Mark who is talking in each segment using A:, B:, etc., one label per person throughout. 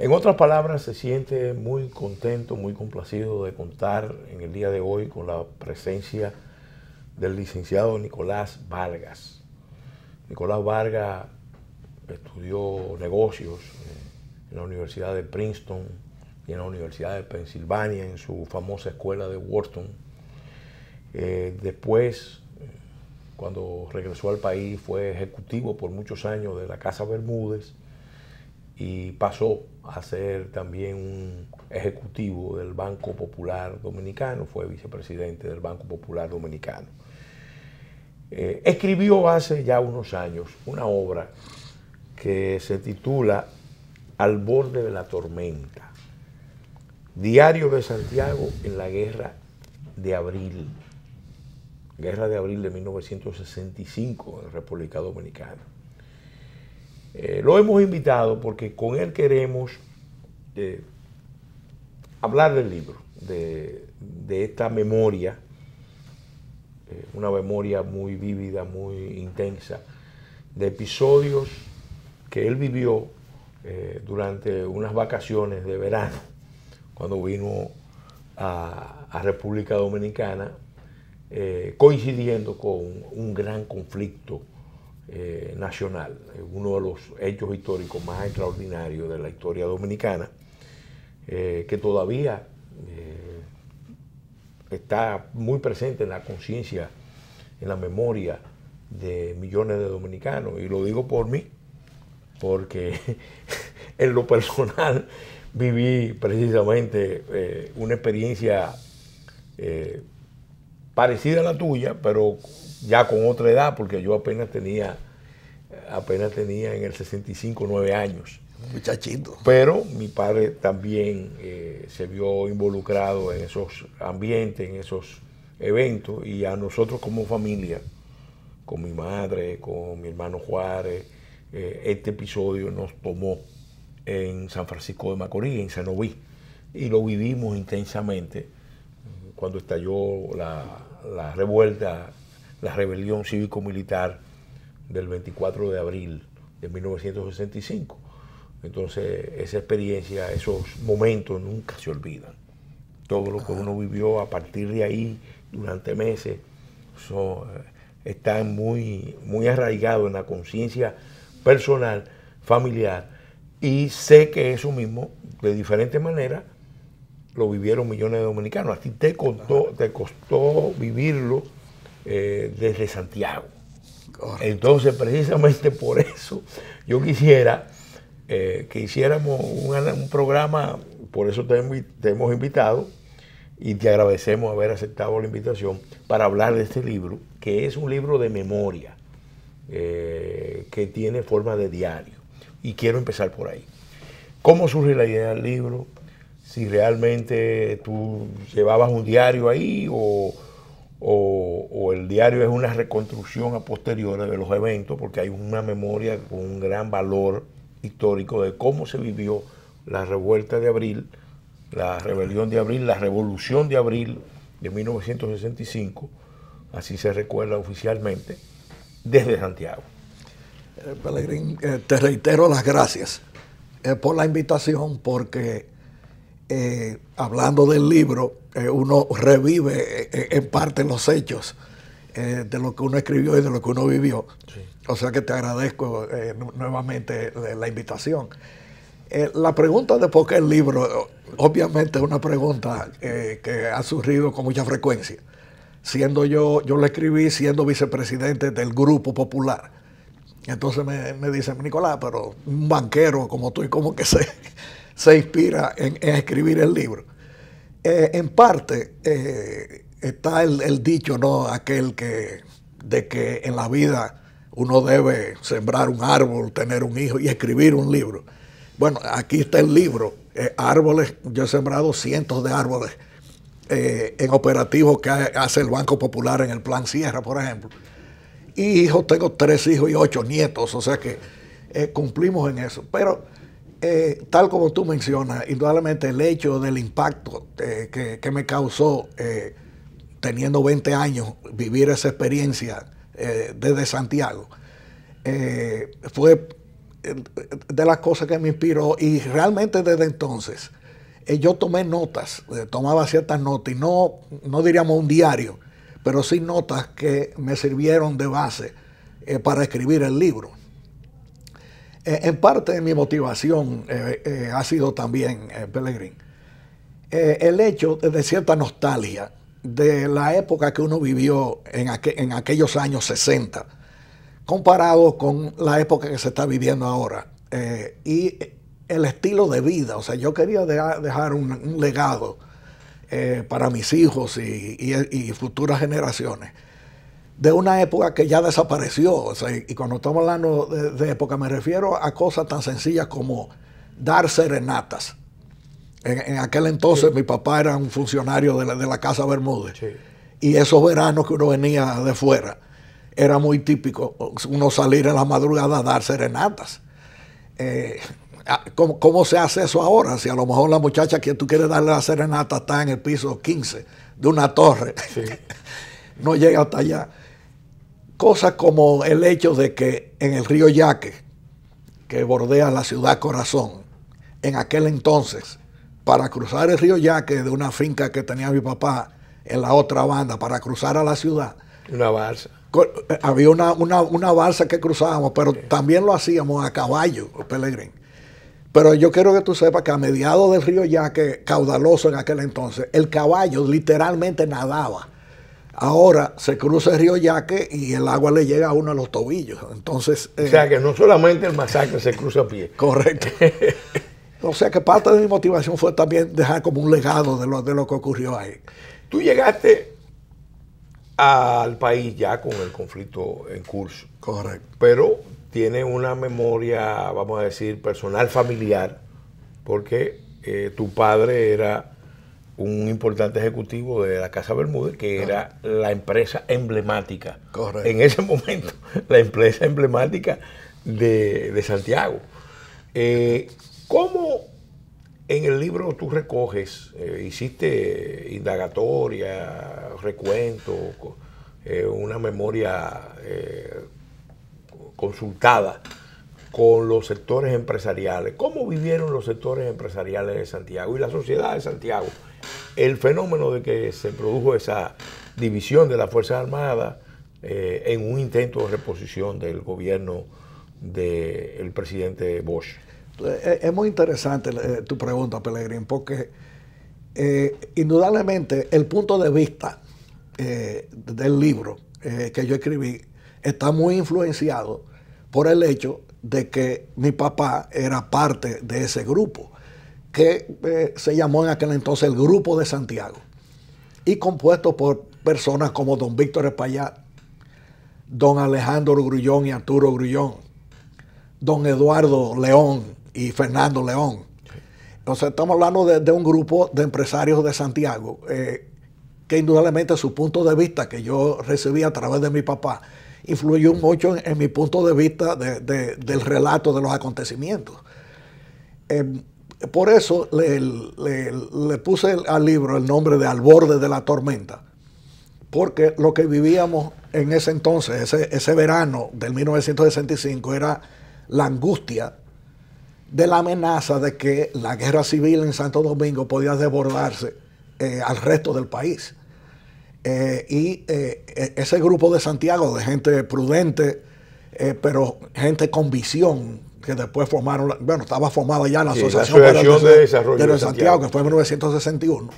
A: En otras palabras, se siente muy contento, muy complacido de contar en el día de hoy con la presencia del licenciado Nicolás Vargas. Nicolás Vargas estudió negocios en la Universidad de Princeton y en la Universidad de Pensilvania, en su famosa escuela de Wharton. Después, cuando regresó al país, fue ejecutivo por muchos años de la Casa Bermúdez y pasó a ser también un ejecutivo del Banco Popular Dominicano, fue vicepresidente del Banco Popular Dominicano. Escribió hace ya unos años una obra que se titula Al borde de la tormenta, Diario de Santiago en la Guerra de Abril. Guerra de Abril de 1965 en República Dominicana. Lo hemos invitado porque con él queremos hablar del libro, de esta memoria, una memoria muy vívida, muy intensa, de episodios que él vivió durante unas vacaciones de verano, cuando vino a República Dominicana, coincidiendo con un gran conflicto nacional, uno de los hechos históricos más extraordinarios de la historia dominicana, que todavía está muy presente en la conciencia, en la memoria de millones de dominicanos. Y lo digo por mí, porque en lo personal viví precisamente una experiencia parecida a la tuya, pero ya con otra edad, porque yo apenas tenía en el 65 9 años.
B: Muchachito.
A: Pero mi padre también se vio involucrado en esos ambientes, en esos eventos, y a nosotros como familia, con mi madre, con mi hermano Juárez, este episodio nos tomó en San Francisco de Macorís, en Cenoví, y lo vivimos intensamente cuando estalló la revuelta, la rebelión cívico-militar del 24 de abril de 1965. Entonces, esa experiencia, esos momentos nunca se olvidan. Todo lo que uno vivió a partir de ahí durante meses están muy, muy arraigados en la conciencia personal, familiar, y sé que eso mismo, de diferentes maneras, lo vivieron millones de dominicanos. A ti te costó vivirlo desde Santiago. Correcto. Entonces, precisamente por eso, yo quisiera que hiciéramos un programa, por eso te hemos invitado, y te agradecemos haber aceptado la invitación para hablar de este libro, que es un libro de memoria, que tiene forma de diario. Y quiero empezar por ahí. ¿Cómo surge la idea del libro? Si realmente tú llevabas un diario ahí o el diario es una reconstrucción a posteriori de los eventos, porque hay una memoria con un gran valor histórico de cómo se vivió la revuelta de abril, la rebelión de abril, la revolución de abril de 1965, así se recuerda oficialmente, desde Santiago.
B: Pelegrín, te reitero las gracias por la invitación, porque hablando del libro, uno revive en parte los hechos de lo que uno escribió y de lo que uno vivió. Sí. O sea que te agradezco nuevamente la invitación. La pregunta de por qué el libro, obviamente es una pregunta que ha surgido con mucha frecuencia. Yo lo escribí siendo vicepresidente del Grupo Popular. Entonces me dicen, Nicolás, pero un banquero como tú, ¿y cómo que se inspira en escribir el libro? En parte está el dicho, ¿no? Aquel de que en la vida uno debe sembrar un árbol, tener un hijo y escribir un libro. Bueno, aquí está el libro. Árboles, yo he sembrado cientos de árboles en operativos que hace el Banco Popular en el Plan Sierra, por ejemplo. Y hijos, tengo 3 hijos y 8 nietos, o sea que cumplimos en eso. Pero tal como tú mencionas, indudablemente el hecho del impacto que me causó teniendo 20 años vivir esa experiencia desde Santiago fue de las cosas que me inspiró, y realmente desde entonces yo tomé notas, tomaba ciertas notas, y no diríamos un diario, pero sí notas que me sirvieron de base para escribir el libro. En parte mi motivación ha sido también, Pelegrín, el hecho de cierta nostalgia de la época que uno vivió en aquellos años 60, comparado con la época que se está viviendo ahora. Y el estilo de vida, o sea, yo quería dejar un legado para mis hijos y futuras generaciones, de una época que ya desapareció. O sea, y cuando estamos hablando de época, me refiero a cosas tan sencillas como dar serenatas. En aquel entonces mi papá era un funcionario de la Casa Bermúdez. Sí. Y esos veranos que uno venía de fuera, era muy típico uno salir en la madrugada a dar serenatas. ¿Cómo se hace eso ahora? Si a lo mejor la muchacha que tú quieres darle la serenata está en el piso 15 de una torre, sí. No llega hasta allá. Cosas como el hecho de que en el río Yaque, que bordea la ciudad Corazón, en aquel entonces, para cruzar el río Yaque de una finca que tenía mi papá en la otra banda, para cruzar a la ciudad,
A: una balsa.
B: Había una balsa que cruzábamos, pero sí, también lo hacíamos a caballo, Pelegrín. Pero yo quiero que tú sepas que a mediados del río Yaque, caudaloso en aquel entonces, el caballo literalmente nadaba. Ahora se cruza el río Yaque y el agua le llega a uno a los tobillos. Entonces,
A: o sea que no solamente el masacre se cruza a pie.
B: Correcto. O sea que parte de mi motivación fue también dejar como un legado de lo que ocurrió ahí.
A: Tú llegaste al país ya con el conflicto en curso.
B: Correcto.
A: Pero tiene una memoria, vamos a decir, personal, familiar, porque tu padre era un importante ejecutivo de la Casa Bermúdez, que era la empresa emblemática.
B: Correcto.
A: En ese momento, la empresa emblemática de Santiago. ¿Cómo en el libro tú recoges, hiciste indagatoria, recuento, una memoria consultada con los sectores empresariales? ¿Cómo vivieron los sectores empresariales de Santiago y la sociedad de Santiago el fenómeno de que se produjo esa división de las Fuerzas Armadas en un intento de reposición del gobierno del presidente Bosch?
B: Es muy interesante tu pregunta, Pelegrín, porque indudablemente el punto de vista del libro que yo escribí está muy influenciado por el hecho de que mi papá era parte de ese grupo, que se llamó en aquel entonces el Grupo de Santiago, y compuesto por personas como don Víctor Espaillat, don Alejandro Grullón y Arturo Grullón, don Eduardo León y Fernando León. O sea, estamos hablando de un grupo de empresarios de Santiago que indudablemente su punto de vista que yo recibí a través de mi papá influyó mucho en mi punto de vista del relato de los acontecimientos. Por eso le puse al libro el nombre de Al borde de la tormenta, porque lo que vivíamos en ese entonces, ese verano del 1965, era la angustia de la amenaza de que la guerra civil en Santo Domingo podía desbordarse al resto del país. Ese grupo de Santiago, de gente prudente, pero gente con visión, que después formaron, bueno, estaba formada ya la Asociación
A: de Desarrollo
B: de Santiago, que fue en 1961,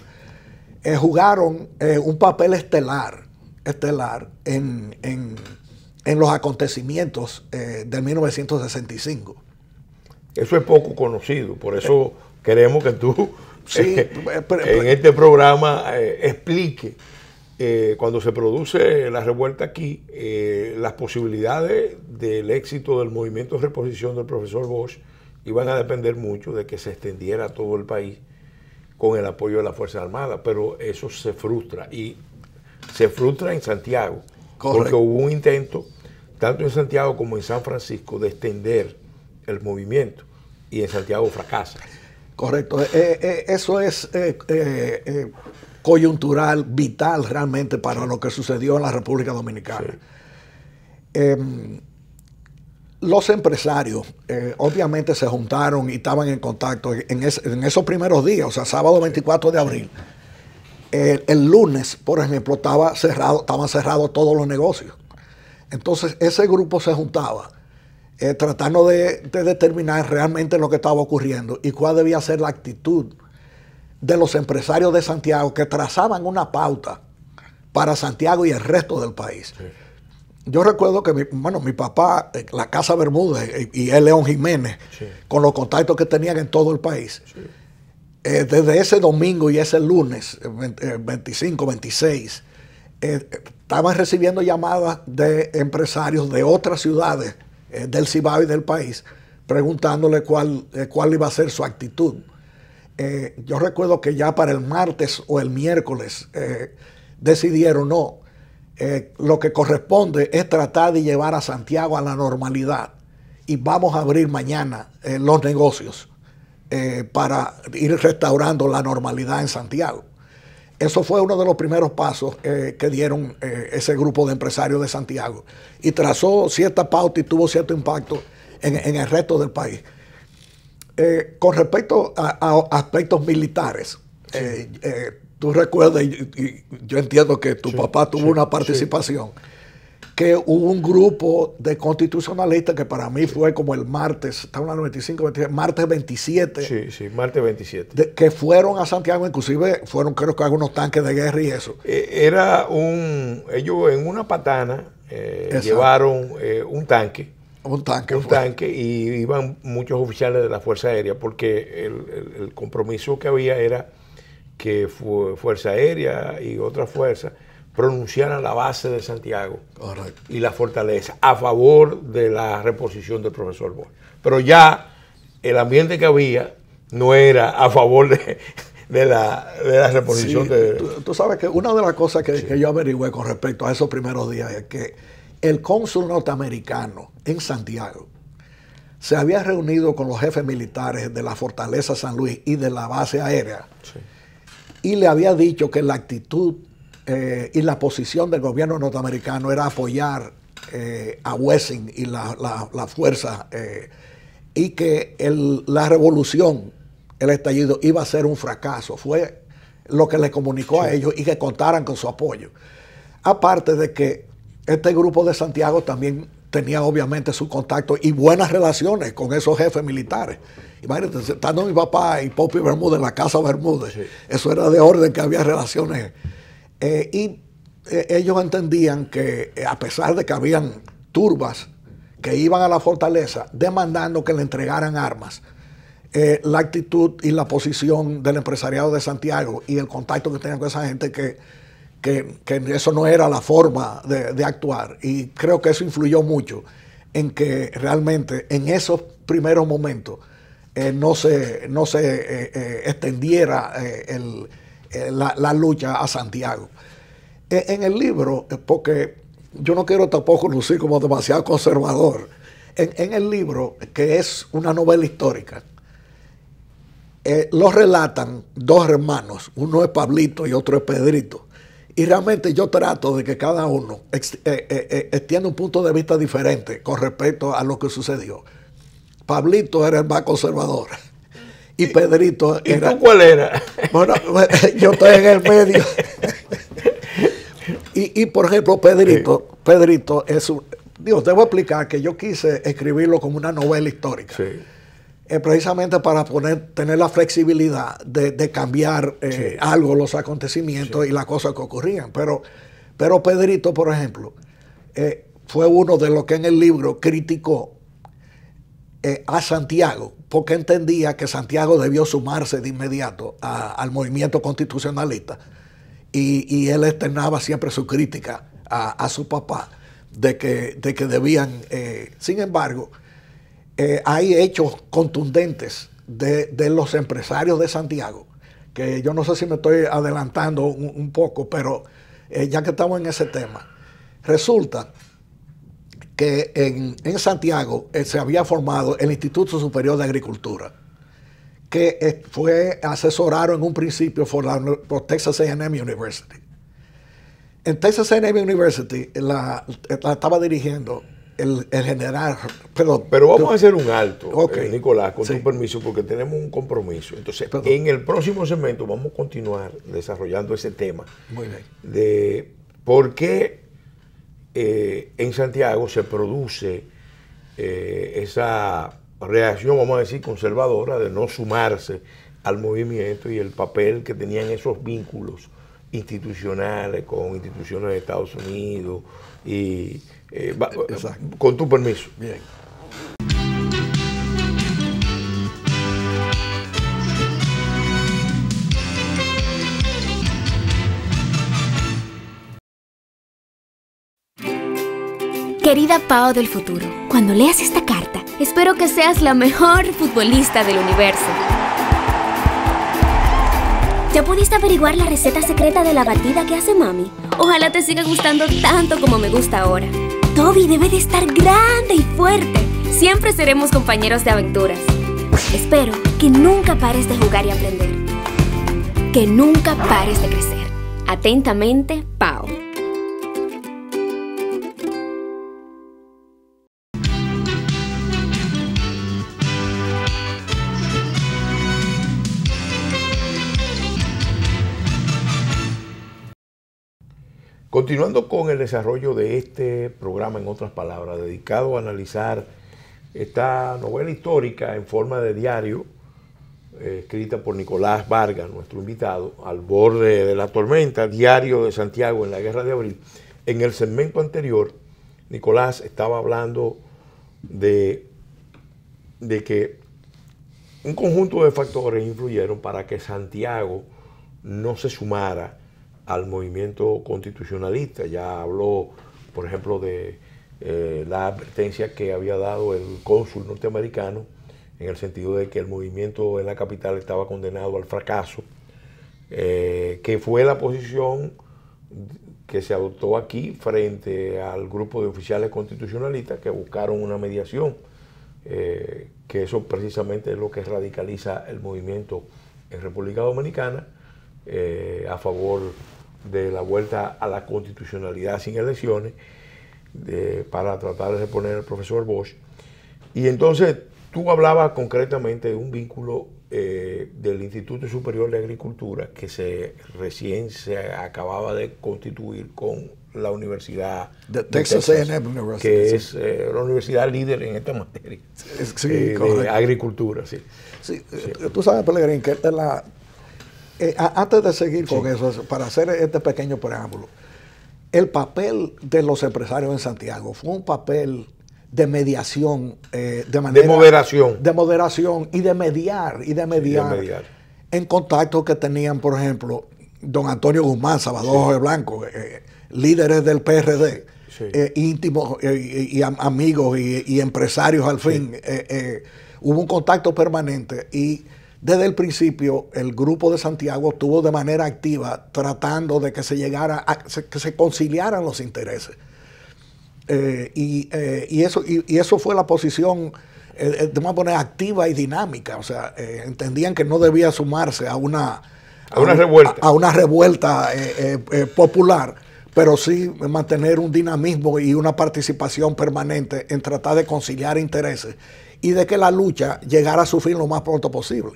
B: jugaron un papel estelar en los acontecimientos del 1965.
A: Eso es poco conocido, por eso queremos que tú
B: sí,
A: en este programa explique cuando se produce la revuelta aquí, las posibilidades del éxito del movimiento de reposición del profesor Bosch iban a depender mucho de que se extendiera a todo el país con el apoyo de las Fuerzas Armadas, pero eso se frustra, y se frustra en Santiago. Correcto. Porque hubo un intento, tanto en Santiago como en San Francisco, de extender el movimiento, y en Santiago fracasa.
B: Correcto. Eso es coyuntural, vital realmente para lo que sucedió en la República Dominicana. Sí. Los empresarios obviamente se juntaron y estaban en contacto en esos primeros días, o sea, sábado 24 de abril. El lunes, por ejemplo, estaban cerrados todos los negocios. Entonces, ese grupo se juntaba tratando de determinar realmente lo que estaba ocurriendo y cuál debía ser la actitud de los empresarios de Santiago que trazaban una pauta para Santiago y el resto del país. Sí. Yo recuerdo que mi papá, la Casa Bermúdez y el León Jiménez, sí, con los contactos que tenían en todo el país, sí, desde ese domingo y ese lunes, 25, 26, estaban recibiendo llamadas de empresarios de otras ciudades del Cibao y del país, preguntándole cuál iba a ser su actitud. Yo recuerdo que ya para el martes o el miércoles decidieron no. Lo que corresponde es tratar de llevar a Santiago a la normalidad y vamos a abrir mañana los negocios para ir restaurando la normalidad en Santiago. Eso fue uno de los primeros pasos que dieron ese grupo de empresarios de Santiago y trazó cierta pauta y tuvo cierto impacto en el resto del país. Con respecto a aspectos militares, sí, tú recuerdas, y yo entiendo que tu papá tuvo una participación, que hubo un grupo de constitucionalistas que para mí fue como el martes, estamos en el 95, 27, martes 27.
A: Sí, sí, martes 27.
B: Que fueron a Santiago, inclusive fueron creo que algunos tanques de guerra y eso.
A: Ellos en una patana llevaron un tanque.
B: Un tanque
A: y iban muchos oficiales de la Fuerza Aérea porque el compromiso que había era que Fuerza Aérea y otras fuerzas pronunciaran la base de Santiago. Correcto. Y la fortaleza a favor de la reposición del profesor Bosch. Pero ya el ambiente que había no era a favor de la reposición.
B: Sí, tú sabes que una de las cosas que yo averigüé con respecto a esos primeros días es que el cónsul norteamericano en Santiago se había reunido con los jefes militares de la Fortaleza San Luis y de la base aérea, sí, y le había dicho que la actitud y la posición del gobierno norteamericano era apoyar a Wessing y la fuerza y que la revolución, el estallido, iba a ser un fracaso. Fue lo que le comunicó, sí, a ellos y que contaran con su apoyo. Aparte de que este grupo de Santiago también tenía obviamente su contacto y buenas relaciones con esos jefes militares. Imagínate, estando mi papá y Popi Bermúdez en la Casa Bermúdez, sí, eso era de orden que había relaciones. Ellos entendían que a pesar de que habían turbas que iban a la fortaleza demandando que le entregaran armas, la actitud y la posición del empresariado de Santiago y el contacto que tenían con esa gente que eso no era la forma de actuar, y creo que eso influyó mucho en que realmente en esos primeros momentos no se extendiera la lucha a Santiago. En el libro, porque yo no quiero tampoco lucir como demasiado conservador, en el libro, que es una novela histórica, lo relatan dos hermanos, uno es Pablito y otro es Pedrito. Y realmente yo trato de que cada uno extienda un punto de vista diferente con respecto a lo que sucedió. Pablito era el más conservador. Y Pedrito era...
A: ¿Y tú cuál era?
B: Bueno, yo estoy en el medio. y por ejemplo, Pedrito es un... Digo, te voy a explicar que yo quise escribirlo como una novela histórica. Sí. Precisamente para tener la flexibilidad de cambiar sí, algo, los acontecimientos, sí, y las cosas que ocurrían. Pero Pedrito, por ejemplo, fue uno de los que en el libro criticó a Santiago, porque entendía que Santiago debió sumarse de inmediato al movimiento constitucionalista. Y él externaba siempre su crítica a su papá de que debían... sin embargo... hay hechos contundentes de los empresarios de Santiago, que yo no sé si me estoy adelantando un poco, pero ya que estamos en ese tema, resulta que en Santiago se había formado el Instituto Superior de Agricultura, que fue asesorado en un principio por Texas A&M University. En Texas A&M University la estaba dirigiendo el general, perdón.
A: Pero vamos a hacer un alto,
B: Okay.
A: Nicolás, con
B: Sí.
A: tu permiso, porque tenemos un compromiso. Entonces,
B: Perdón.
A: en el próximo segmento vamos a continuar desarrollando ese tema
B: Muy bien.
A: de por qué en Santiago se produce esa reacción, vamos a decir, conservadora de no sumarse al movimiento y el papel que tenían esos vínculos institucionales con instituciones de Estados Unidos y con tu permiso.
B: Bien.
C: Querida Pao del futuro, cuando leas esta carta, espero que seas la mejor futbolista del universo. ¿Ya pudiste averiguar la receta secreta de la batida que hace mami? Ojalá te siga gustando tanto como me gusta ahora. Toby debe de estar grande y fuerte. Siempre seremos compañeros de aventuras. Espero que nunca pares de jugar y aprender. Que nunca pares de crecer. Atentamente, Pao.
A: Continuando con el desarrollo de este programa, en otras palabras, dedicado a analizar esta novela histórica en forma de diario, escrita por Nicolás Vargas, nuestro invitado, Al borde de la tormenta, diario de Santiago en la Guerra de Abril. En el segmento anterior, Nicolás estaba hablando de que un conjunto de factores influyeron para que Santiago no se sumara al movimiento constitucionalista. Ya habló, por ejemplo, de la advertencia que había dado el cónsul norteamericano en el sentido de que el movimiento en la capital estaba condenado al fracaso, que fue la posición que se adoptó aquí frente al grupo de oficiales constitucionalistas que buscaron una mediación, que eso precisamente es lo que radicaliza el movimiento en República Dominicana, a favor de la vuelta a la constitucionalidad sin elecciones, para tratar de reponer al profesor Bosch. Y entonces tú hablabas concretamente de un vínculo del Instituto Superior de Agricultura que recién se acababa de constituir con la Universidad
B: de Texas A&M University,
A: que es la universidad líder en esta materia,
B: sí,
A: de agricultura. Sí.
B: Sí, sí. Tú sabes, Pelegrín, que antes de seguir con eso, para hacer este pequeño preámbulo, el papel de los empresarios en Santiago fue un papel de mediación, de moderación y de mediar en contactos que tenían, por ejemplo, don Antonio Guzmán, Salvador Jorge Blanco, líderes del PRD, íntimos y amigos y empresarios al fin. Hubo un contacto permanente y desde el principio el grupo de Santiago estuvo de manera activa tratando de que se llegara que se conciliaran los intereses. Y eso fue la posición de una manera activa y dinámica. O sea, entendían que no debía sumarse a una revuelta popular, pero sí mantener un dinamismo y una participación permanente en tratar de conciliar intereses y de que la lucha llegara a su fin lo más pronto posible.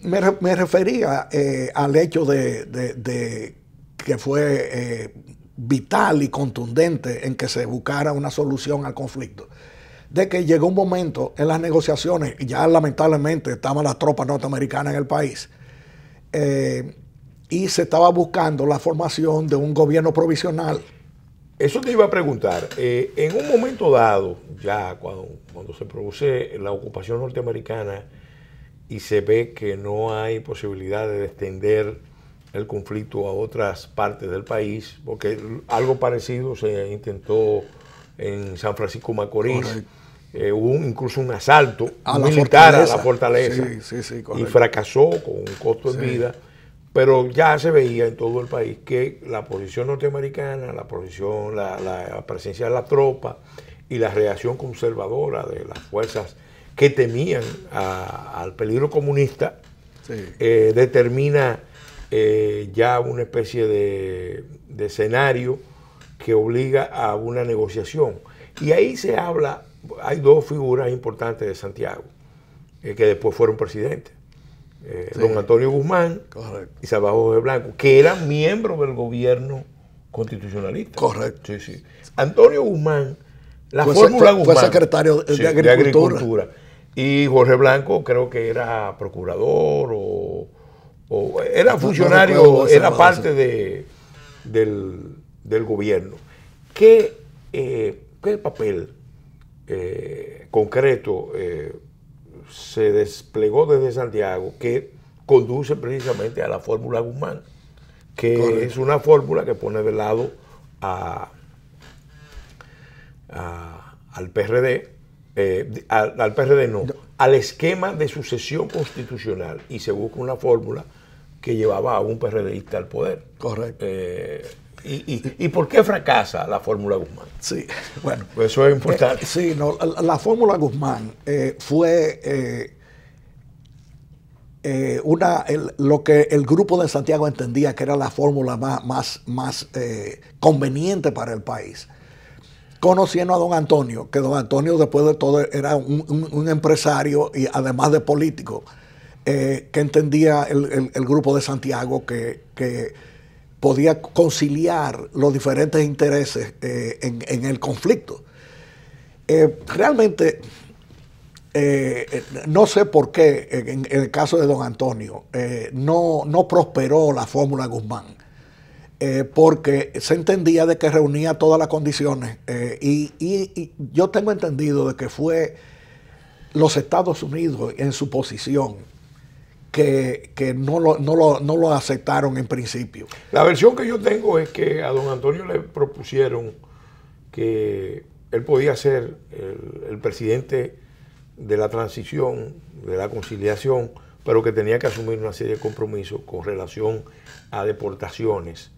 B: Me refería al hecho de que fue vital y contundente en que se buscara una solución al conflicto, de que llegó un momento en las negociaciones, y ya lamentablemente estaban las tropas norteamericanas en el país, y se estaba buscando la formación de un gobierno provisional.
A: Eso te iba a preguntar. En un momento dado, ya cuando se produce la ocupación norteamericana y se ve que no hay posibilidad de extender el conflicto a otras partes del país, porque algo parecido se intentó en San Francisco Macorís. Hubo incluso un asalto militar a la fortaleza, y fracasó con un costo en vida. Pero ya se veía en todo el país que la posición norteamericana, la presencia de la tropa y la reacción conservadora de las fuerzas que temían al peligro comunista, determina ya una especie de escenario que obliga a una negociación. Y ahí se habla, hay dos figuras importantes de Santiago, que después fueron presidentes. Sí. Don Antonio Guzmán, correcto, y Salvador Jorge Blanco, que eran miembros del gobierno constitucionalista.
B: Correcto.
A: Sí, sí. Antonio Guzmán, la fórmula Guzmán.
B: Fue secretario de Agricultura.
A: Y Jorge Blanco creo que era procurador o era funcionario, era parte del gobierno. ¿Qué papel concreto se desplegó desde Santiago que conduce precisamente a la fórmula Guzmán, que correcto, es una fórmula que pone de lado al PRD, al PRD no, al esquema de sucesión constitucional, y se busca una fórmula que llevaba a un PRDista al poder.
B: Correcto.
A: ¿Y por qué fracasa la fórmula Guzmán?
B: Sí, bueno.
A: Pues eso es importante.
B: Sí, no, la fórmula Guzmán fue lo que el grupo de Santiago entendía que era la fórmula más conveniente para el país. Conociendo a don Antonio, que don Antonio después de todo era un empresario y además de político, que entendía el grupo de Santiago que podía conciliar los diferentes intereses en el conflicto. Realmente, no sé por qué en el caso de don Antonio no prosperó la fórmula Guzmán, porque se entendía de que reunía todas las condiciones y yo tengo entendido de que fue los Estados Unidos en su posición que no lo aceptaron en principio.
A: La versión que yo tengo es que a don Antonio le propusieron que él podía ser el presidente de la transición, de la conciliación, pero que tenía que asumir una serie de compromisos con relación a deportaciones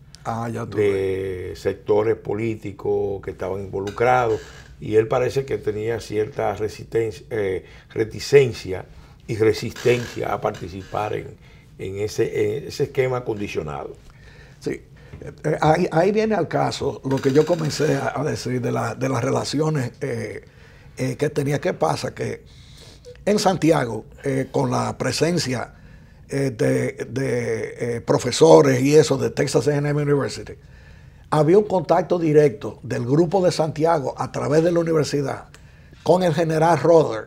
A: de sectores políticos que estaban involucrados, y él parece que tenía cierta reticencia y resistencia a participar en ese esquema condicionado.
B: Sí, ahí viene al caso lo que yo comencé a decir de las relaciones que tenía. ¿Qué pasa? Que en Santiago, con la presencia de profesores y eso de Texas A&M University, había un contacto directo del grupo de Santiago a través de la universidad con el general Roder,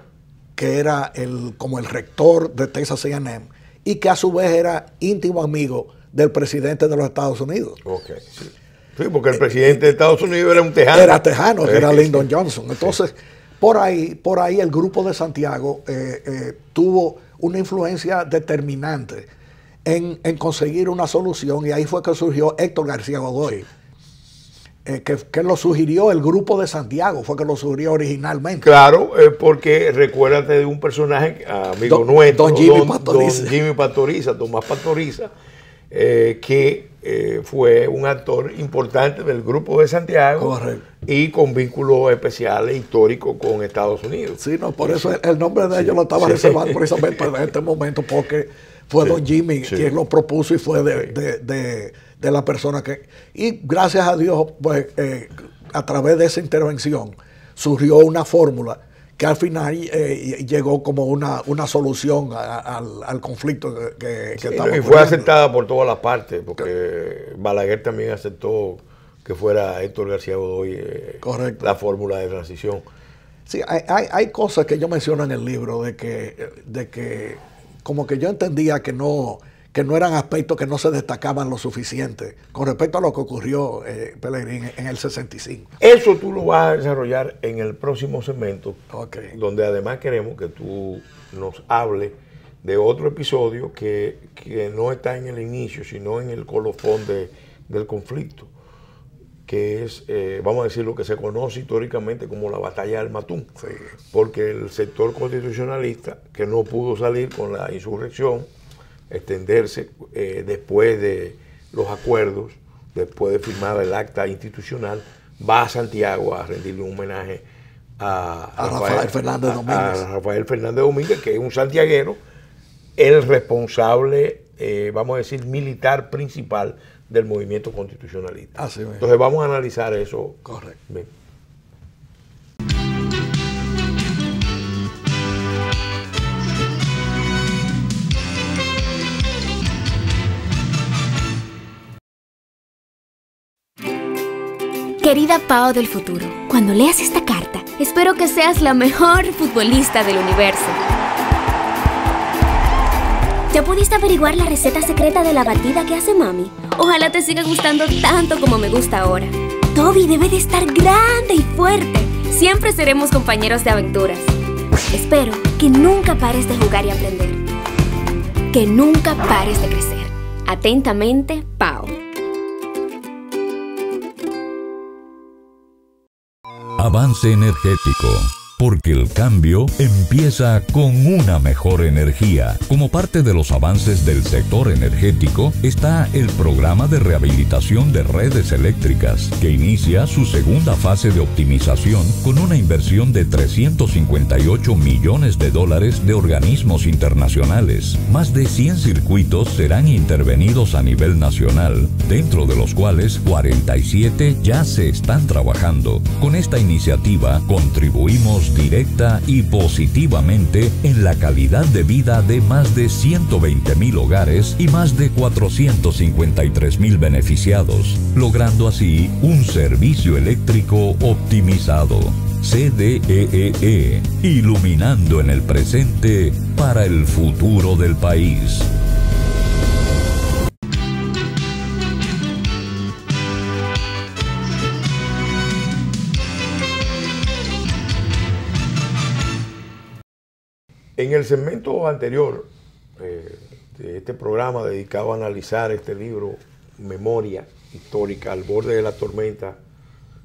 B: que era como el rector de Texas A&M y que a su vez era íntimo amigo del presidente de los Estados Unidos.
A: Okay, sí. Sí, porque el presidente de Estados Unidos era un tejano.
B: Era tejano, que era Lyndon Johnson. Entonces, por ahí el grupo de Santiago tuvo una influencia determinante en conseguir una solución, y ahí fue que surgió Héctor García Godoy. Que lo sugirió el grupo de Santiago, fue que lo sugirió originalmente.
A: Claro, porque recuérdate de un personaje, amigo nuestro, don Jimmy Pastoriza, Tomás Pastoriza, que fue un actor importante del grupo de Santiago. Correcto. Y con vínculos especiales históricos con Estados Unidos.
B: Sí, no, por eso el nombre de ellos lo estaba reservando precisamente en este momento, porque fue don Jimmy quien lo propuso y fue de la persona que... Y gracias a Dios, pues, a través de esa intervención surgió una fórmula que al final llegó como una solución al conflicto que estamos
A: y fue aceptada por todas las partes, porque Balaguer también aceptó que fuera Héctor García Godoy la fórmula de transición.
B: Sí, hay cosas que yo menciono en el libro de que como que yo entendía que no eran aspectos que no se destacaban lo suficiente con respecto a lo que ocurrió, Pelegrín, en el 65.
A: Eso tú lo vas a desarrollar en el próximo segmento, donde además queremos que tú nos hables de otro episodio que no está en el inicio, sino en el colofón del conflicto, que es, vamos a decir, lo que se conoce históricamente como la batalla del Matún. Sí. Porque el sector constitucionalista, que no pudo salir con la insurrección, extenderse después de los acuerdos, después de firmar el acta institucional, va a Santiago a rendirle un homenaje a
B: Rafael Fernández Domínguez.
A: A Rafael Fernández Domínguez, que es un santiaguero, el responsable, vamos a decir, militar principal del movimiento constitucionalista.
B: Así mismo.
A: Entonces vamos a analizar eso.
B: Correcto.
A: Bien.
C: Querida Pao del futuro, cuando leas esta carta, espero que seas la mejor futbolista del universo. ¿Ya pudiste averiguar la receta secreta de la batida que hace mami? Ojalá te siga gustando tanto como me gusta ahora. Toby debe de estar grande y fuerte. Siempre seremos compañeros de aventuras. Espero que nunca pares de jugar y aprender. Que nunca pares de crecer. Atentamente, Pao.
D: Avance energético. Porque el cambio empieza con una mejor energía. Como parte de los avances del sector energético está el programa de rehabilitación de redes eléctricas, que inicia su segunda fase de optimización con una inversión de $358 millones de organismos internacionales. Más de 100 circuitos serán intervenidos a nivel nacional, dentro de los cuales 47 ya se están trabajando. Con esta iniciativa contribuimos directa y positivamente en la calidad de vida de más de 120,000 hogares y más de 453,000 beneficiados, logrando así un servicio eléctrico optimizado. CDEE, iluminando en el presente para el futuro del país.
A: En el segmento anterior de este programa dedicado a analizar este libro, Memoria Histórica al borde de la tormenta,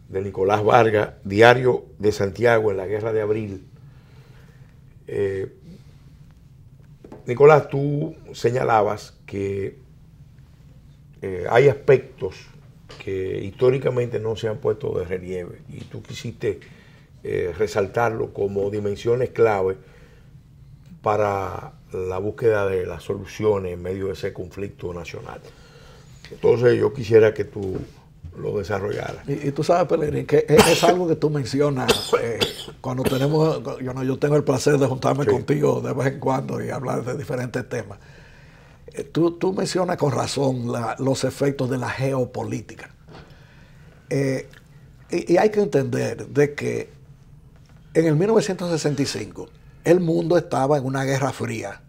A: de Nicolás Vargas, Diario de Santiago en la Guerra de Abril. Nicolás, tú señalabas que hay aspectos que históricamente no se han puesto de relieve y tú quisiste resaltarlo como dimensiones clave para la búsqueda de las soluciones en medio de ese conflicto nacional. Entonces yo quisiera que tú lo desarrollaras.
B: Y tú sabes, Pelegrín, que es algo que tú mencionas cuando tenemos, yo tengo el placer de juntarme contigo de vez en cuando y hablar de diferentes temas. Tú mencionas con razón los efectos de la geopolítica. Y hay que entender de que en el 1965 el mundo estaba en una guerra fría,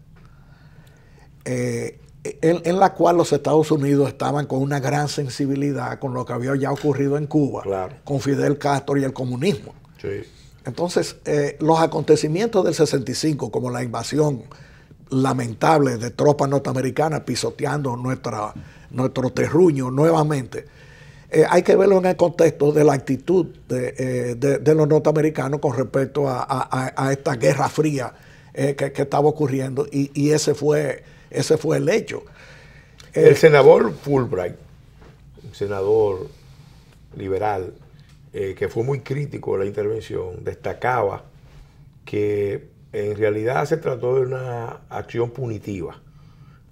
B: en la cual los Estados Unidos estaban con una gran sensibilidad con lo que había ya ocurrido en Cuba,
A: claro,
B: con Fidel Castro y el comunismo.
A: Sí.
B: Entonces, los acontecimientos del 65, como la invasión lamentable de tropas norteamericanas pisoteando nuestro terruño nuevamente, hay que verlo en el contexto de la actitud de los norteamericanos con respecto a esta guerra fría que estaba ocurriendo, y ese fue el hecho.
A: El senador Fulbright, un senador liberal, que fue muy crítico de la intervención, destacaba que en realidad se trató de una acción punitiva,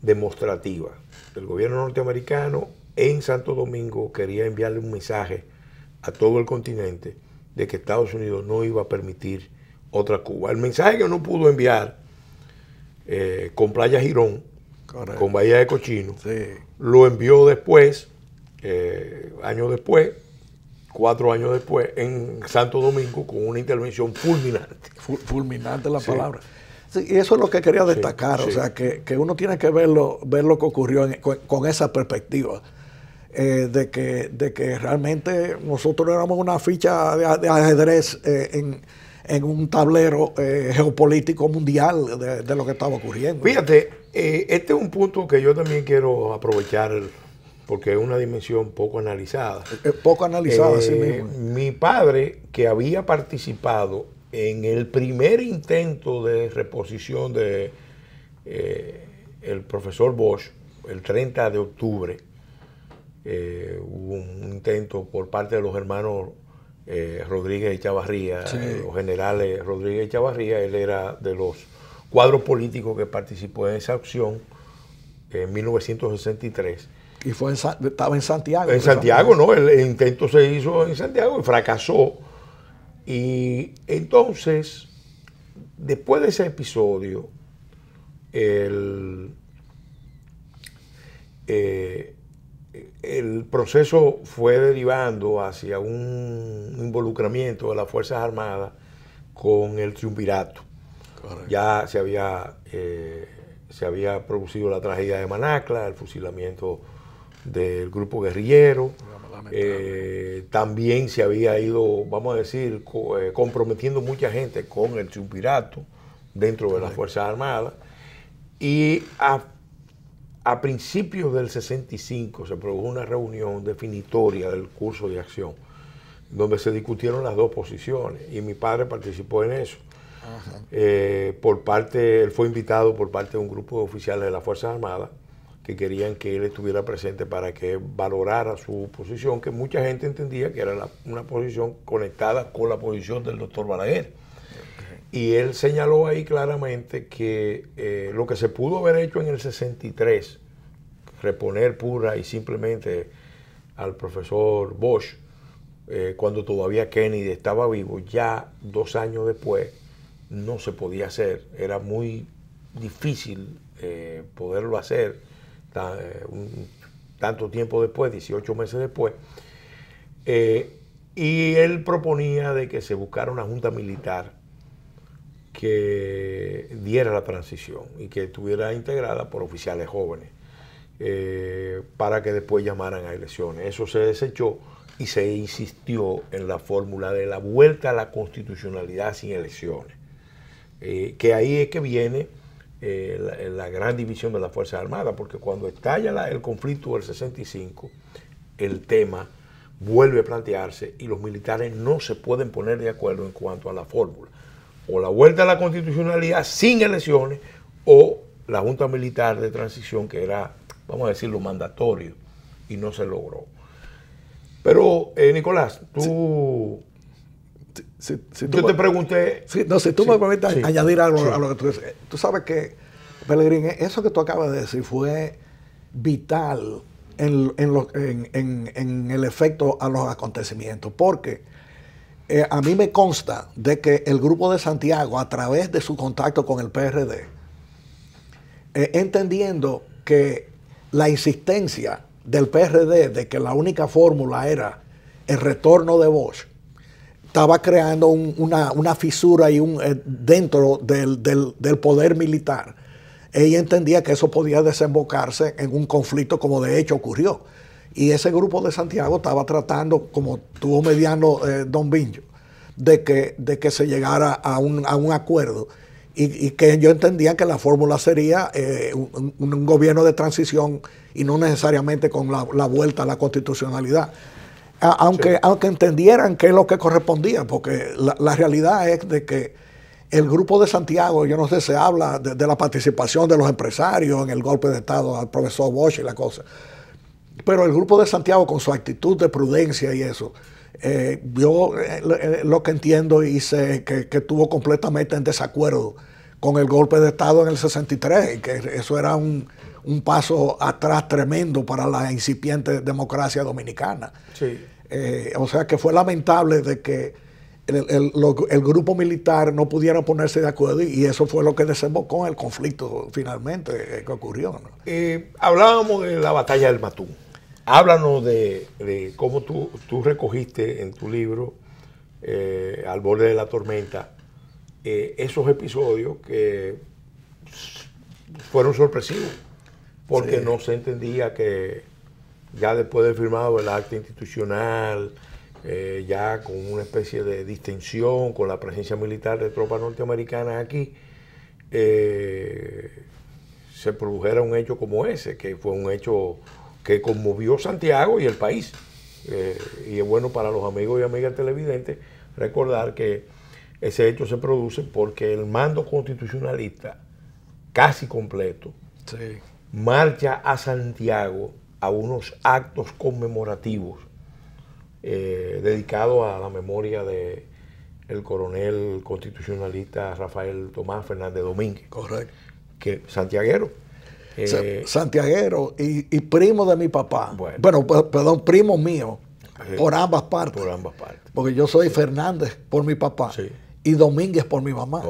A: demostrativa, del gobierno norteamericano en Santo Domingo. Quería enviarle un mensaje a todo el continente de que Estados Unidos no iba a permitir otra Cuba. El mensaje que no pudo enviar con Playa Girón, correcto, con Bahía de Cochino, sí, lo envió después, años después, 4 años después, en Santo Domingo, con una intervención fulminante.
B: Fulminante la
A: sí,
B: palabra. Sí, y eso es lo que quería destacar, sí, o sea, que uno tiene que ver lo que ocurrió con esa perspectiva. De que realmente nosotros éramos una ficha de ajedrez en un tablero geopolítico mundial de lo que estaba ocurriendo.
A: Fíjate, este es un punto que yo también quiero aprovechar porque es una dimensión poco analizada.
B: Poco analizada, sí mismo.
A: Mi padre, que había participado en el primer intento de reposición de el profesor Bosch, el 30 de octubre, hubo un intento por parte de los hermanos Rodríguez y Chavarría, sí, los generales Rodríguez y Chavarría. Él era de los cuadros políticos que participó en esa acción en 1963.
B: Y estaba en Santiago.
A: En Santiago, ¿no? El intento se hizo en Santiago y fracasó. Y entonces, después de ese episodio, el el proceso fue derivando hacia un involucramiento de las Fuerzas Armadas con el triunvirato. Correcto. Ya se había producido la tragedia de Manacla, el fusilamiento del grupo guerrillero. También se había ido, vamos a decir, comprometiendo mucha gente con el triunvirato dentro de las Fuerzas Armadas. Y a principios del 65 se produjo una reunión definitoria del curso de acción, donde se discutieron las dos posiciones, y mi padre participó en eso. Él fue invitado por parte de un grupo de oficiales de las Fuerzas Armadas que querían que él estuviera presente para que valorara su posición, que mucha gente entendía que era una posición conectada con la posición del doctor Balaguer. Y él señaló ahí claramente que lo que se pudo haber hecho en el 63, reponer pura y simplemente al profesor Bosch, cuando todavía Kennedy estaba vivo, ya 2 años después no se podía hacer. Era muy difícil poderlo hacer tanto tiempo después, 18 meses después. Y él proponía de que se buscara una junta militar que diera la transición y que estuviera integrada por oficiales jóvenes, para que después llamaran a elecciones. Eso se desechó y se insistió en la fórmula de la vuelta a la constitucionalidad sin elecciones, que ahí es que viene la gran división de las Fuerzas Armadas, porque cuando estalla el conflicto del 65, el tema vuelve a plantearse y los militares no se pueden poner de acuerdo en cuanto a la fórmula. O la vuelta a la constitucionalidad sin elecciones, o la Junta Militar de Transición, que era, vamos a decirlo, mandatorio, y no se logró. Pero, Nicolás, tú... yo te pregunté...
B: si tú me permites añadir algo a lo que tú dices. Tú sabes que, Pelegrín, eso que tú acabas de decir fue vital en el efecto a los acontecimientos, porque a mí me consta de que el Grupo de Santiago, a través de su contacto con el PRD, entendiendo que la insistencia del PRD de que la única fórmula era el retorno de Bosch, estaba creando una fisura y dentro del poder militar. Ella entendía que eso podía desembocarse en un conflicto, como de hecho ocurrió. Y ese Grupo de Santiago estaba tratando, como estuvo mediando Don Vinjo, de que se llegara a un acuerdo, y que yo entendía que la fórmula sería un gobierno de transición y no necesariamente con la vuelta a la constitucionalidad. Aunque entendieran qué es lo que correspondía, porque la realidad es de que el Grupo de Santiago, yo no sé, se habla de la participación de los empresarios en el golpe de Estado al profesor Bosch y la cosa, pero el Grupo de Santiago, con su actitud de prudencia y eso, yo lo que entiendo y sé que estuvo completamente en desacuerdo con el golpe de Estado en el 63, y que eso era un paso atrás tremendo para la incipiente democracia dominicana.
A: Sí.
B: O sea que fue lamentable de que el grupo militar no pudiera ponerse de acuerdo, y eso fue lo que desembocó en el conflicto finalmente que ocurrió, ¿no?
A: Hablábamos de la batalla del Matún. Háblanos de cómo tú recogiste en tu libro, Al borde de la tormenta, esos episodios que fueron sorpresivos, porque no se entendía que ya después de firmado el acta institucional, ya con una especie de distensión con la presencia militar de tropas norteamericanas aquí, se produjera un hecho como ese, que fue un hecho que conmovió Santiago y el país. Y es bueno para los amigos y amigas televidentes recordar que ese hecho se produce porque el mando constitucionalista casi completo marcha a Santiago a unos actos conmemorativos dedicados a la memoria de el coronel constitucionalista Rafael Tomás Fernández Domínguez.
B: Correcto.
A: Que santiaguero.
B: Santiaguero y primo de mi papá. Bueno, perdón, primo mío, por ambas partes.
A: Por ambas partes.
B: Porque yo soy Fernández por mi papá y Domínguez por mi mamá.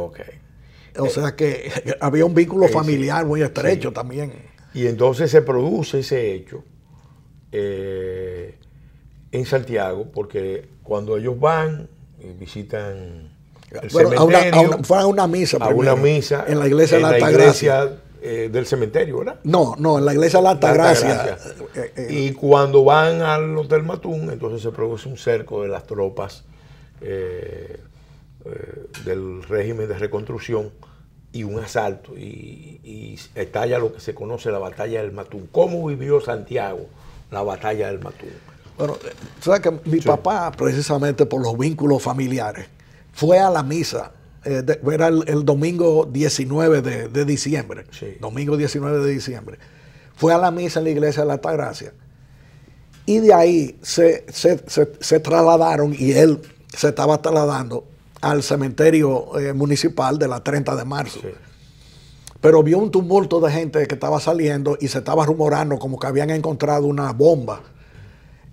B: O sea que había un vínculo familiar muy estrecho también.
A: Y entonces se produce ese hecho en Santiago, porque cuando ellos van y visitan el
B: Bueno,
A: cementerio,
B: fue a una misa
A: a
B: primero,
A: una misa
B: en la iglesia de la Altagracia.
A: Del cementerio, ¿verdad?
B: No, en la iglesia de la Altagracia.
A: Y cuando van al Hotel Matún, entonces se produce un cerco de las tropas del régimen de reconstrucción y un asalto, y estalla lo que se conoce la batalla del Matún. ¿Cómo vivió Santiago la batalla del Matún?
B: Bueno, sabes que mi papá, precisamente por los vínculos familiares, fue a la misa. Era el domingo 19 de diciembre.
A: Sí.
B: Domingo 19 de diciembre. Fue a la misa en la iglesia de la Altagracia. Y de ahí se trasladaron, y él se estaba trasladando al cementerio municipal de la 30 de marzo.
A: Sí.
B: Pero vio un tumulto de gente que estaba saliendo y se estaba rumorando como que habían encontrado una bomba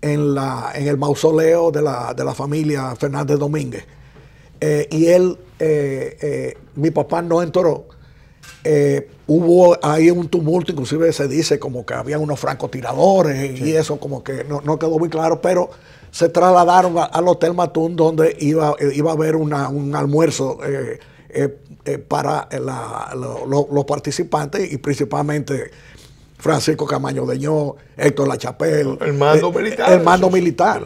B: en el mausoleo de la familia Fernández Domínguez. Y él, mi papá no entró. Hubo ahí un tumulto, inclusive se dice como que había unos francotiradores, sí. Y eso como que no quedó muy claro, pero se trasladaron al Hotel Matún, donde iba a haber un almuerzo para los participantes, y principalmente Francisco Camaño Deñó, Héctor Lachapelle.
A: El mando militar.
B: El mando militar.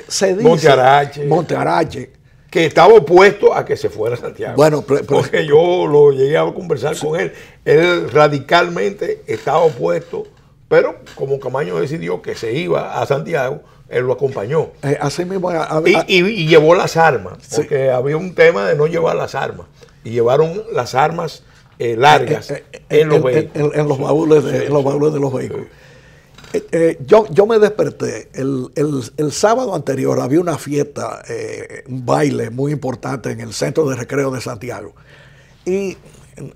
B: Se dice, Montearache.
A: Que estaba opuesto a que se fuera a Santiago.
B: Bueno,
A: porque yo lo llegué a conversar con él. Él radicalmente estaba opuesto, pero como Camaño decidió que se iba a Santiago, él lo acompañó.
B: Así mismo.
A: Y llevó las armas, porque
B: sí.
A: Había un tema de no llevar las armas. Y llevaron las armas largas en los vehículos.
B: En los baúles de los vehículos. Yo me desperté el sábado anterior. Había una fiesta, un baile muy importante en el Centro de Recreo de Santiago, y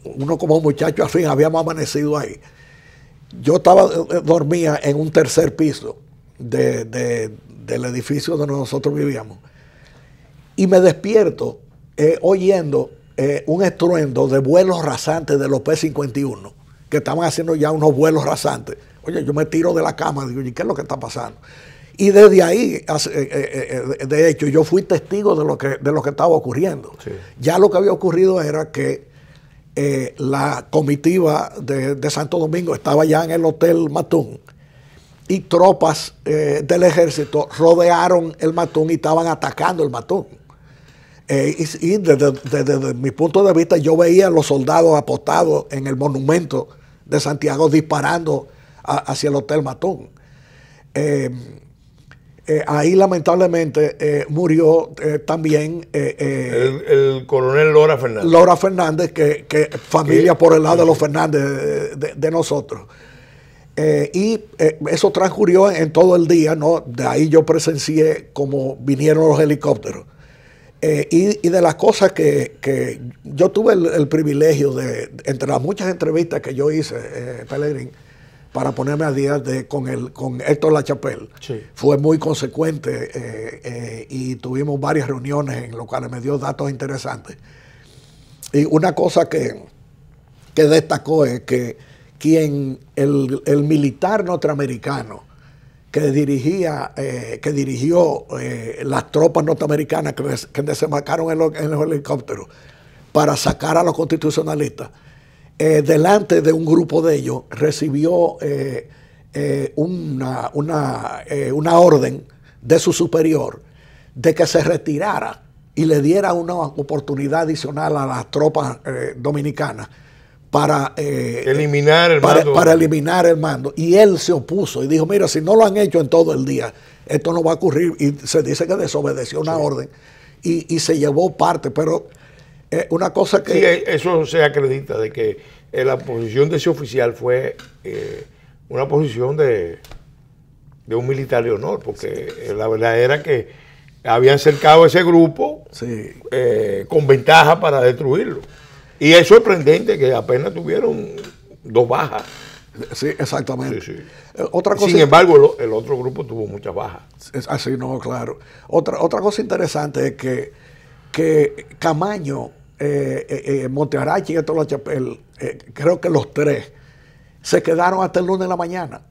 B: uno como muchacho al fin habíamos amanecido ahí. Yo dormía en un tercer piso del edificio donde nosotros vivíamos, y me despierto oyendo un estruendo de vuelos rasantes de los P-51, que estaban haciendo ya unos vuelos rasantes. Oye, yo me tiro de la cama, digo, ¿y qué es lo que está pasando? Y desde ahí, de hecho, yo fui testigo de lo que estaba ocurriendo.
A: Sí.
B: Ya lo que había ocurrido era que la comitiva de Santo Domingo estaba ya en el Hotel Matún, y tropas del ejército rodearon el Matún y estaban atacando el Matún. Y desde mi punto de vista, yo veía a los soldados apostados en el monumento de Santiago disparando hacia el Hotel Matún. Ahí lamentablemente murió también
A: el coronel Lora Fernández.
B: Lora Fernández, que familia por el lado de los Fernández de nosotros. Y eso transcurrió en todo el día, ¿no? De ahí yo presencié cómo vinieron los helicópteros. Y de las cosas que yo tuve el privilegio entre las muchas entrevistas que yo hice, Pelegrín, para ponerme a día con Héctor Lachapelle,
A: sí.
B: Fue muy consecuente, y tuvimos varias reuniones en las cuales me dio datos interesantes. Y una cosa que destacó es que el militar norteamericano que dirigió las tropas norteamericanas que desembarcaron en los helicópteros para sacar a los constitucionalistas, delante de un grupo de ellos recibió una orden de su superior de que se retirara y le diera una oportunidad adicional a las tropas dominicanas para
A: eliminar el mando.
B: Para eliminar el mando. Y él se opuso y dijo, mira, si no lo han hecho en todo el día, esto no va a ocurrir. Y se dice que desobedeció una orden y se llevó parte. Pero una cosa que...
A: Sí, eso se acredita, de que la posición de ese oficial fue una posición de un militar de honor, porque la verdad era que habían cercado ese grupo con ventaja para destruirlo. Y es sorprendente que apenas tuvieron 2 bajas.
B: Sí, exactamente.
A: Sí.
B: Otra cosa,
A: sin embargo, el otro grupo tuvo muchas bajas.
B: Es así, no, claro. Otra cosa interesante es que Camaño, Montearache y Héctor Lachapelle, creo que los 3 se quedaron hasta el lunes de la mañana.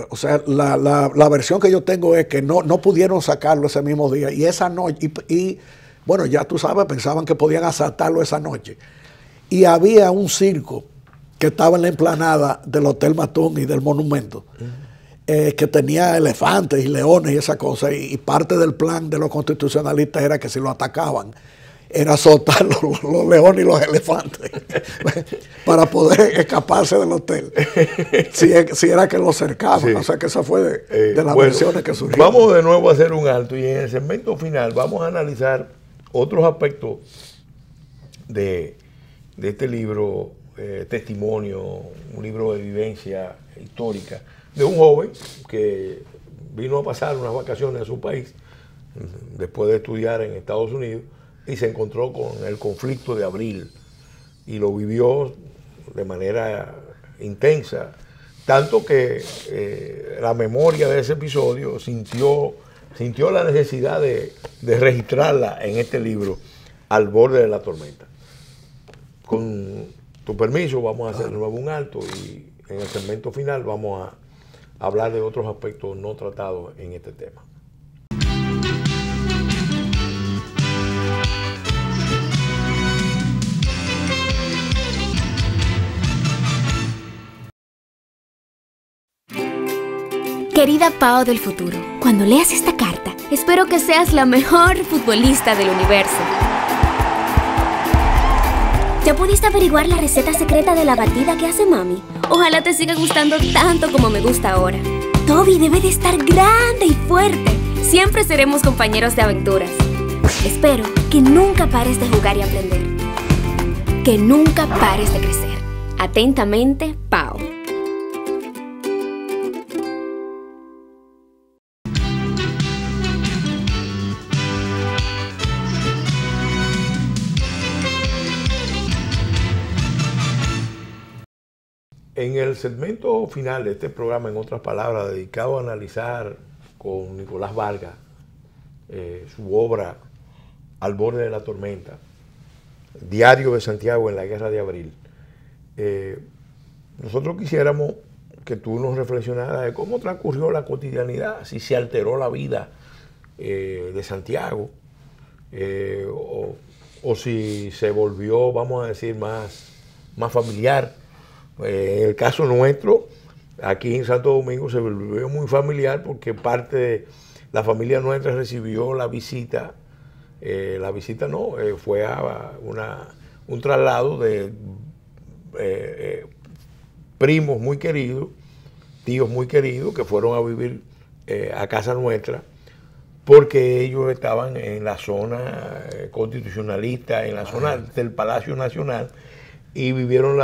B: O sea, la versión que yo tengo es que no pudieron sacarlo ese mismo día. Y esa noche, bueno, ya tú sabes, pensaban que podían asaltarlo esa noche. Y había un circo que estaba en la explanada del Hotel Matún y del Monumento, que tenía elefantes y leones y esa cosa. Y parte del plan de los constitucionalistas era que si lo atacaban, era soltar los leones y los elefantes para poder escaparse del hotel, si era que lo cercaban. Sí. O sea que esa fue de las versiones que surgieron.
A: Vamos de nuevo a hacer un alto y en el segmento final vamos a analizar otros aspectos de este libro, testimonio, un libro de vivencia histórica de un joven que vino a pasar unas vacaciones a su país después de estudiar en Estados Unidos y se encontró con el conflicto de abril y lo vivió de manera intensa, tanto que la memoria de ese episodio sintió la necesidad de registrarla en este libro, Al borde de la tormenta. Con tu permiso vamos a hacer de nuevo un alto y en el segmento final vamos a hablar de otros aspectos no tratados en este tema.
C: Querida Pao del futuro, cuando leas esta carta, espero que seas la mejor futbolista del universo. ¿Ya pudiste averiguar la receta secreta de la batida que hace mami? Ojalá te siga gustando tanto como me gusta ahora. Toby debe de estar grande y fuerte. Siempre seremos compañeros de aventuras. Espero que nunca pares de jugar y aprender. Que nunca pares de crecer. Atentamente, Pao.
A: En el segmento final de este programa, en otras palabras, dedicado a analizar con Nicolás Vargas su obra Al borde de la tormenta, Diario de Santiago en la Guerra de Abril, nosotros quisiéramos que tú nos reflexionaras de cómo transcurrió la cotidianidad, si se alteró la vida de Santiago o si se volvió, vamos a decir, más familiar. En el caso nuestro, aquí en Santo Domingo se volvió muy familiar porque parte de la familia nuestra recibió la visita, fue a un traslado de primos muy queridos, tíos muy queridos que fueron a vivir a casa nuestra porque ellos estaban en la zona constitucionalista, en la zona del Palacio Nacional, y vivieron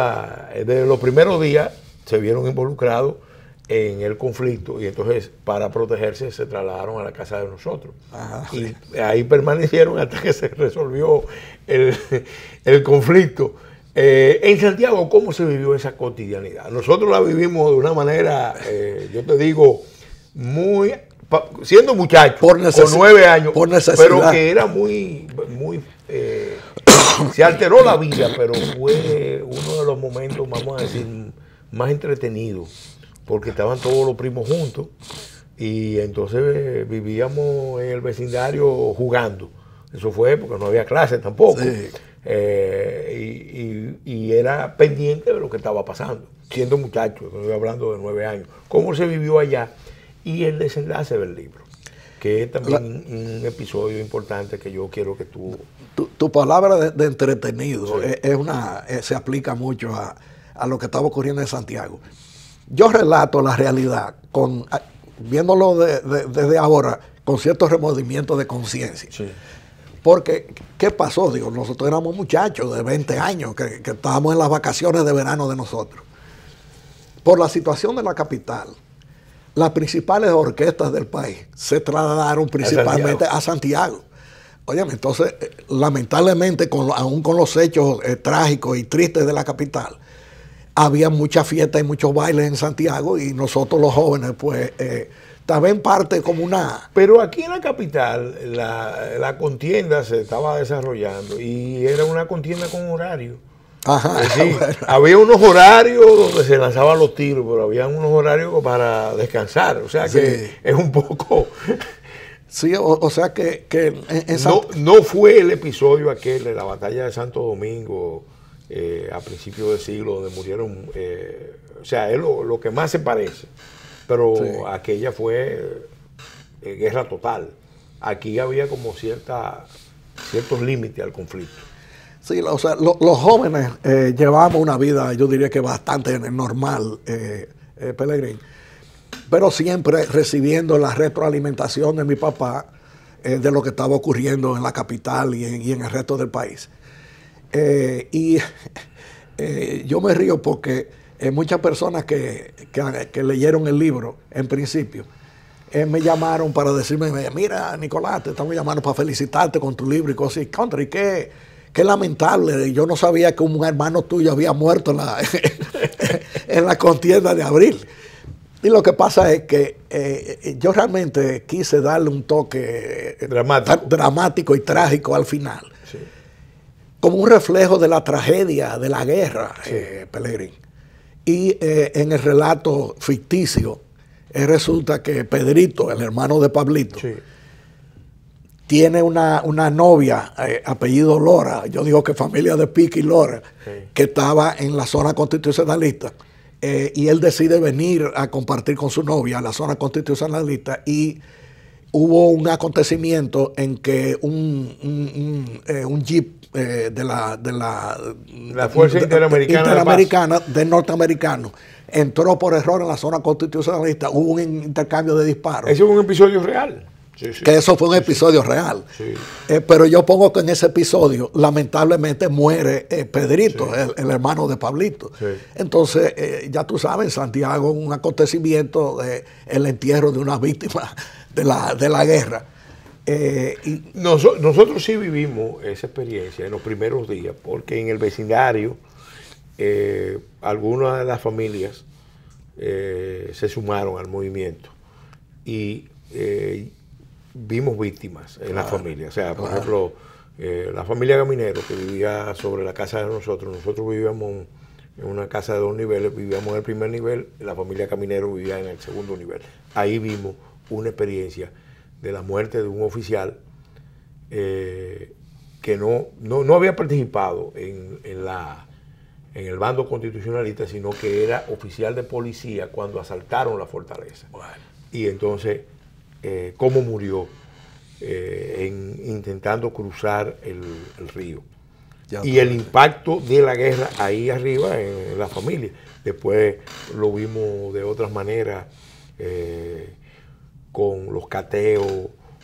A: desde los primeros días se vieron involucrados en el conflicto y entonces para protegerse se trasladaron a la casa de nosotros. Ajá, y sí, ahí permanecieron hasta que se resolvió el conflicto. En Santiago, ¿cómo se vivió esa cotidianidad? Nosotros la vivimos de una manera, yo te digo, siendo muchacho, con 9 años, pero que era muy se alteró la vida, pero fue uno de los momentos, vamos a decir, más entretenidos, porque estaban todos los primos juntos y entonces vivíamos en el vecindario jugando. Eso fue porque no había clases tampoco. Sí. Y era pendiente de lo que estaba pasando, siendo muchacho, estoy hablando de 9 años. ¿Cómo se vivió allá? Y el desenlace del libro, que es también un episodio importante que yo quiero que tú...
B: Tu palabra de entretenido, sí, se aplica mucho a lo que estaba ocurriendo en Santiago. Yo relato la realidad, viéndolo desde ahora, con ciertos remordimientos de conciencia. Sí. Porque, ¿qué pasó? Digo, nosotros éramos muchachos de 20 años que estábamos en las vacaciones de verano de nosotros. Por la situación de la capital, las principales orquestas del país se trasladaron principalmente a Santiago. Óyeme, entonces, lamentablemente, aún con los hechos trágicos y tristes de la capital, había mucha fiesta y muchos bailes en Santiago y nosotros los jóvenes, pues, también parte como una...
A: Pero aquí en la capital, la contienda se estaba desarrollando y era una contienda con horario.
B: Ajá,
A: Sí, bueno. Había unos horarios donde se lanzaban los tiros, pero había unos horarios para descansar. O sea que es un poco...
B: Sí, o sea que
A: no fue el episodio aquel de la batalla de Santo Domingo a principios del siglo, donde murieron... o sea, es lo que más se parece. Pero aquella fue guerra total. Aquí había como ciertos límites al conflicto.
B: Sí, o sea, los jóvenes llevamos una vida, yo diría que bastante normal, Pelegrín, pero siempre recibiendo la retroalimentación de mi papá de lo que estaba ocurriendo en la capital y en el resto del país. Yo me río porque muchas personas que leyeron el libro en principio, me llamaron para decirme, mira, Nicolás, te estamos llamando para felicitarte con tu libro y cosas. Y qué lamentable. Yo no sabía que un hermano tuyo había muerto en la contienda de abril. Y lo que pasa es que yo realmente quise darle un toque dramático y trágico al final. Sí. Como un reflejo de la tragedia de la guerra, Pelegrín. Y en el relato ficticio, resulta que Pedrito, el hermano de Pablito, tiene una novia, apellido Lora, yo digo que familia de Pique y Lora, que estaba en la zona constitucionalista, y él decide venir a compartir con su novia a la zona constitucionalista, y hubo un acontecimiento en que un jeep de la
A: Fuerza Interamericana
B: de norteamericano entró por error en la zona constitucionalista, hubo un intercambio de disparos.
A: Ese es un episodio real.
B: Que eso fue un episodio real. Pero yo pongo que en ese episodio lamentablemente muere Pedrito, el hermano de Pablito. Entonces, ya tú sabes, en Santiago un acontecimiento el entierro de una víctima de la guerra.
A: Nosotros sí vivimos esa experiencia en los primeros días, porque en el vecindario algunas de las familias se sumaron al movimiento y vimos víctimas en la familia. O sea, por ejemplo, la familia Caminero, que vivía sobre la casa de nosotros vivíamos en una casa de 2 niveles, vivíamos en el primer nivel, y la familia Caminero vivía en el segundo nivel. Ahí vimos una experiencia de la muerte de un oficial que no había participado en el bando constitucionalista, sino que era oficial de policía cuando asaltaron la fortaleza. Bueno. Y entonces, cómo murió intentando cruzar el río. Y el impacto de la guerra ahí arriba en la familia. Después lo vimos de otras maneras, con los cateos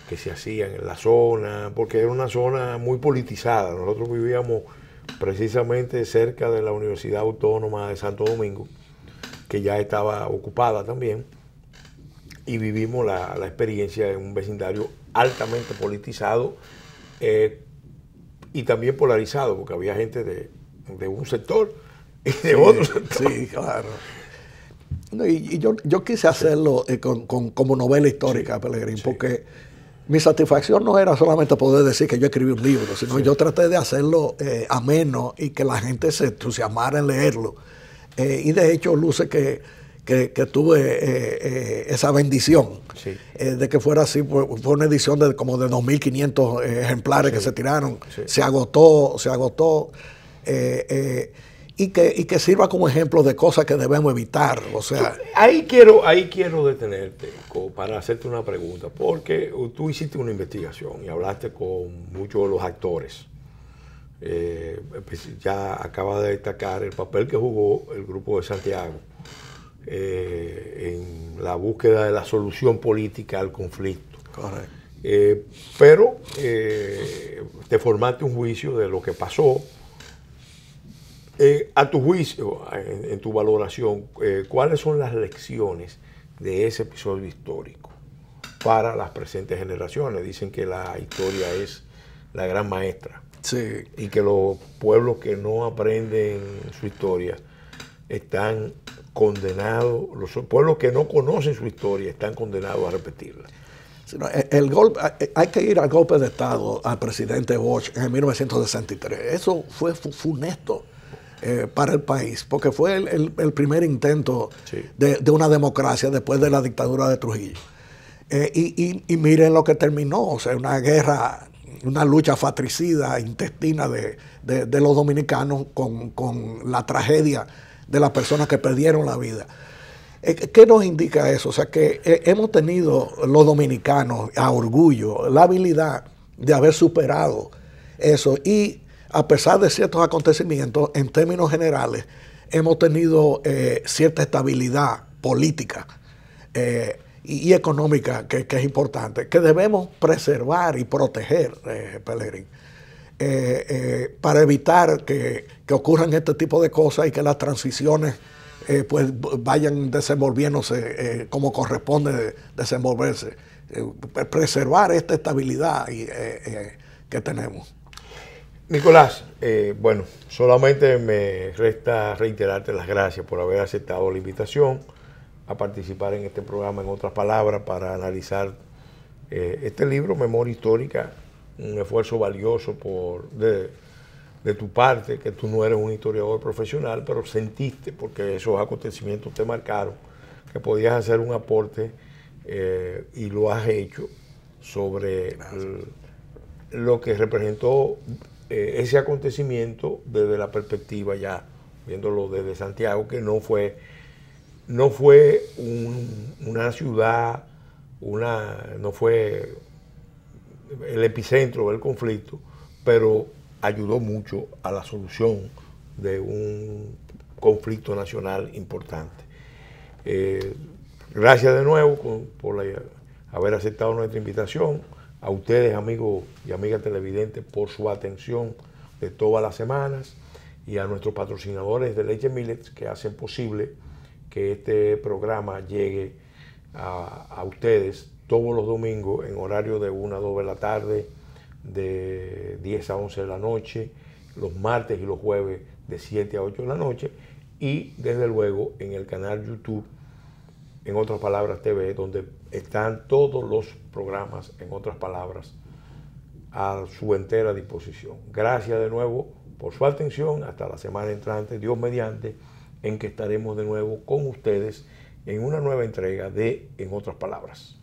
A: que se hacían en la zona, porque era una zona muy politizada. Nosotros vivíamos precisamente cerca de la Universidad Autónoma de Santo Domingo, que ya estaba ocupada también, y vivimos la experiencia en un vecindario altamente politizado y también polarizado, porque había gente de un sector y de otro sector.
B: Sí, claro. Y yo quise hacerlo como novela histórica, Pelegrín, porque mi satisfacción no era solamente poder decir que yo escribí un libro, sino yo traté de hacerlo ameno y que la gente se entusiasmara en leerlo. Y de hecho luce que tuve esa bendición de que fuera así. Fue una edición de como de 2.500 ejemplares que se tiraron. Se agotó. Y que sirva como ejemplo de cosas que debemos evitar. O sea,
A: ahí quiero detenerte para hacerte una pregunta, porque tú hiciste una investigación y hablaste con muchos de los actores. Ya acaba de destacar el papel que jugó el Grupo de Santiago en la búsqueda de la solución política al conflicto.
B: Correcto.
A: Pero te formaste un juicio de lo que pasó. A tu juicio, en tu valoración, ¿cuáles son las lecciones de ese episodio histórico para las presentes generaciones? Dicen que la historia es la gran maestra.
B: Sí.
A: Y que los pueblos que no aprenden su historia están condenados, los pueblos que no conocen su historia están condenados a repetirla.
B: El golpe, hay que ir al golpe de Estado al presidente Bosch en 1963. Eso fue funesto para el país, porque fue el primer intento
A: Sí.
B: de una democracia después de la dictadura de Trujillo. Y miren lo que terminó, o sea, una guerra, una lucha fratricida, intestina de los dominicanos con la tragedia de las personas que perdieron la vida. ¿Qué nos indica eso? O sea, que hemos tenido los dominicanos a orgullo la habilidad de haber superado eso, y a pesar de ciertos acontecimientos, en términos generales, hemos tenido cierta estabilidad política y económica que es importante, que debemos preservar y proteger, Pelegrín, para evitar que ocurran este tipo de cosas y que las transiciones pues vayan desenvolviéndose como corresponde desenvolverse. Preservar esta estabilidad que tenemos.
A: Nicolás, bueno, solamente me resta reiterarte las gracias por haber aceptado la invitación a participar en este programa, en otras palabras, para analizar este libro, Memoria Histórica, un esfuerzo valioso de tu parte, que tú no eres un historiador profesional, pero sentiste, porque esos acontecimientos te marcaron, que podías hacer un aporte y lo has hecho sobre lo que representó ese acontecimiento desde la perspectiva, ya viéndolo desde Santiago, que no fue una ciudad, no fue el epicentro del conflicto, pero ayudó mucho a la solución de un conflicto nacional importante. Gracias de nuevo por haber aceptado nuestra invitación. A ustedes, amigos y amigas televidentes, por su atención de todas las semanas, y a nuestros patrocinadores de Leche Millets, que hacen posible que este programa llegue a ustedes todos los domingos en horario de 1 a 2 de la tarde, de 10 a 11 de la noche, los martes y los jueves de 7 a 8 de la noche, y desde luego en el canal YouTube, En Otras Palabras TV, donde están todos los programas, en otras palabras, a su entera disposición. Gracias de nuevo por su atención. Hasta la semana entrante, Dios mediante, en que estaremos de nuevo con ustedes en una nueva entrega de En Otras Palabras.